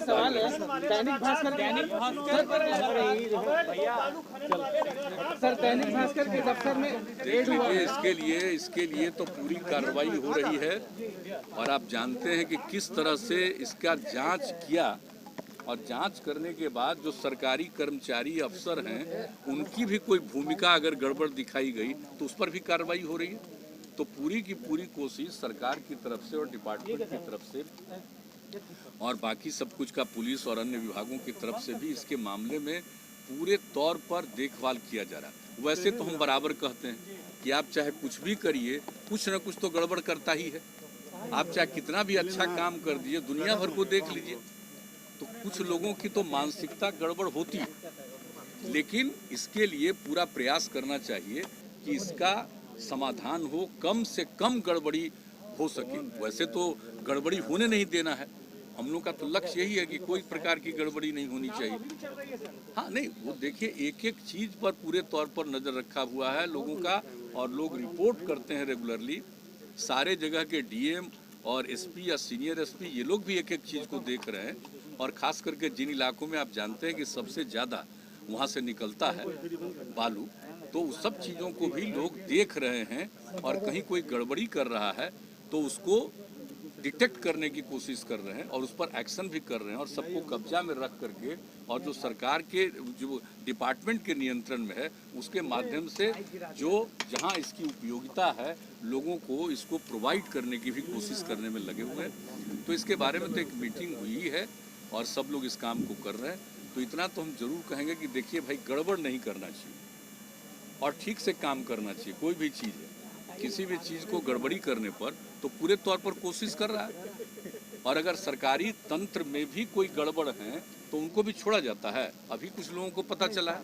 सवाल है दैनिक भास्कर सर दैनिक भास्कर के दफ्तर में रेड हुआ है। इसके लिए तो पूरी कार्रवाई हो रही है और आप जानते हैं कि किस तरह से इसका जांच किया और जांच करने के बाद जो सरकारी कर्मचारी अफसर हैं उनकी भी कोई भूमिका अगर गड़बड़ दिखाई गई तो उस पर भी कार्रवाई हो रही है। तो पूरी की पूरी कोशिश सरकार की तरफ से और डिपार्टमेंट की तरफ से और बाकी सब कुछ का पुलिस और अन्य विभागों की तरफ से भी इसके मामले में पूरे तौर पर देखभाल किया जा रहा है। वैसे तो हम बराबर कहते हैं कि आप चाहे कुछ भी करिए कुछ न कुछ तो गड़बड़ करता ही है। आप चाहे कितना भी अच्छा काम कर दिए, दुनिया भर को देख लीजिए तो कुछ लोगों की तो मानसिकता गड़बड़ होती है, लेकिन इसके लिए पूरा प्रयास करना चाहिए कि इसका समाधान हो, कम से कम गड़बड़ी हो सके। वैसे तो गड़बड़ी होने नहीं देना है, हम लोग का तो लक्ष्य यही है कि कोई प्रकार की गड़बड़ी नहीं होनी चाहिए। हाँ नहीं, वो देखिए एक एक चीज पर पूरे तौर पर नजर रखा हुआ है लोगों का और लोग रिपोर्ट करते हैं रेगुलरली। सारे जगह के डीएम और एसपी या सीनियर एसपी ये लोग भी एक एक चीज को देख रहे हैं और खास करके जिन इलाकों में आप जानते हैं कि सबसे ज्यादा वहाँ से निकलता है बालू, तो उस सब चीज़ों को भी लोग देख रहे हैं और कहीं कोई गड़बड़ी कर रहा है तो उसको डिटेक्ट करने की कोशिश कर रहे हैं और उस पर एक्शन भी कर रहे हैं और सबको कब्जा में रख करके और जो सरकार के जो डिपार्टमेंट के नियंत्रण में है उसके माध्यम से जो जहां इसकी उपयोगिता है लोगों को इसको प्रोवाइड करने की भी कोशिश करने में लगे हुए हैं। तो इसके बारे में तो एक मीटिंग हुई है और सब लोग इस काम को कर रहे हैं। तो इतना तो हम जरूर कहेंगे कि देखिए भाई, गड़बड़ नहीं करना चाहिए और ठीक से काम करना चाहिए। कोई भी चीज़ है, किसी भी चीज़ को गड़बड़ी करने पर तो पूरे तौर पर कोशिश कर रहा है और अगर सरकारी तंत्र में भी कोई गड़बड़ है तो उनको भी छोड़ा जाता है। अभी कुछ लोगों को पता चला है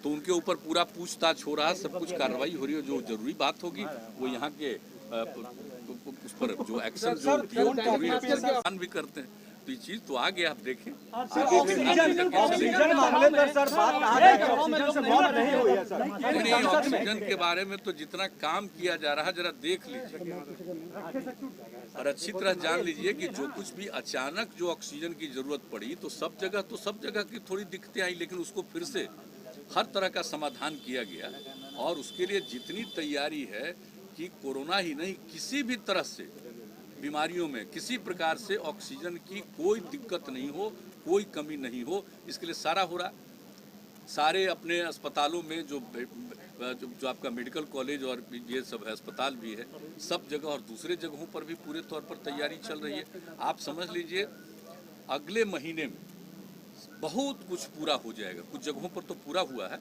तो उनके ऊपर पूरा पूछताछ हो रहा है, सब कुछ कार्रवाई हो रही है। जो जरूरी बात होगी वो यहाँ के उस पर जो एक्शन जो होती है वो जरूरी भी करते हैं। तो ये चीज तो आगे आप देखें। ऑक्सीजन मामले पर सर बात कहा जाए कि ऑक्सीजन से मौत नहीं हुई है सर। नहीं, ऑक्सीजन के बारे में तो जितना काम किया जा रहा है जरा देख लीजिए और अच्छी तरह जान लीजिए कि जो कुछ भी अचानक जो ऑक्सीजन की जरूरत पड़ी तो सब जगह की थोड़ी दिक्कतें आई, लेकिन उसको फिर से हर तरह का समाधान किया गया और उसके लिए जितनी तैयारी है कि कोरोना ही नहीं किसी भी तरह से बीमारियों में किसी प्रकार से ऑक्सीजन की कोई दिक्कत नहीं हो, कोई कमी नहीं हो, इसके लिए सारा हो रहा। सारे अपने अस्पतालों में जो आपका मेडिकल कॉलेज और ये सब है, अस्पताल भी है, सब जगह और दूसरे जगहों पर भी पूरे तौर पर तैयारी चल रही है। आप समझ लीजिए अगले महीने में बहुत कुछ पूरा हो जाएगा। कुछ जगहों पर तो पूरा हुआ है,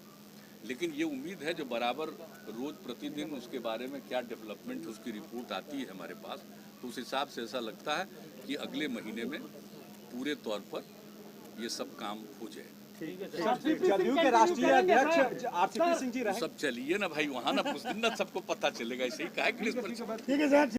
लेकिन ये उम्मीद है जो बराबर रोज प्रतिदिन उसके बारे में क्या डेवलपमेंट उसकी रिपोर्ट आती है हमारे पास, तो उस हिसाब से ऐसा लगता है कि अगले महीने में पूरे तौर पर ये सब काम हो जाए। जदयू के राष्ट्रीय अध्यक्ष आरसीपी सिंह जी रहे। सब चलिए ना भाई, वहाँ ना कुछ दिन ना सबको पता चलेगा, ऐसे ही काहे के लिए।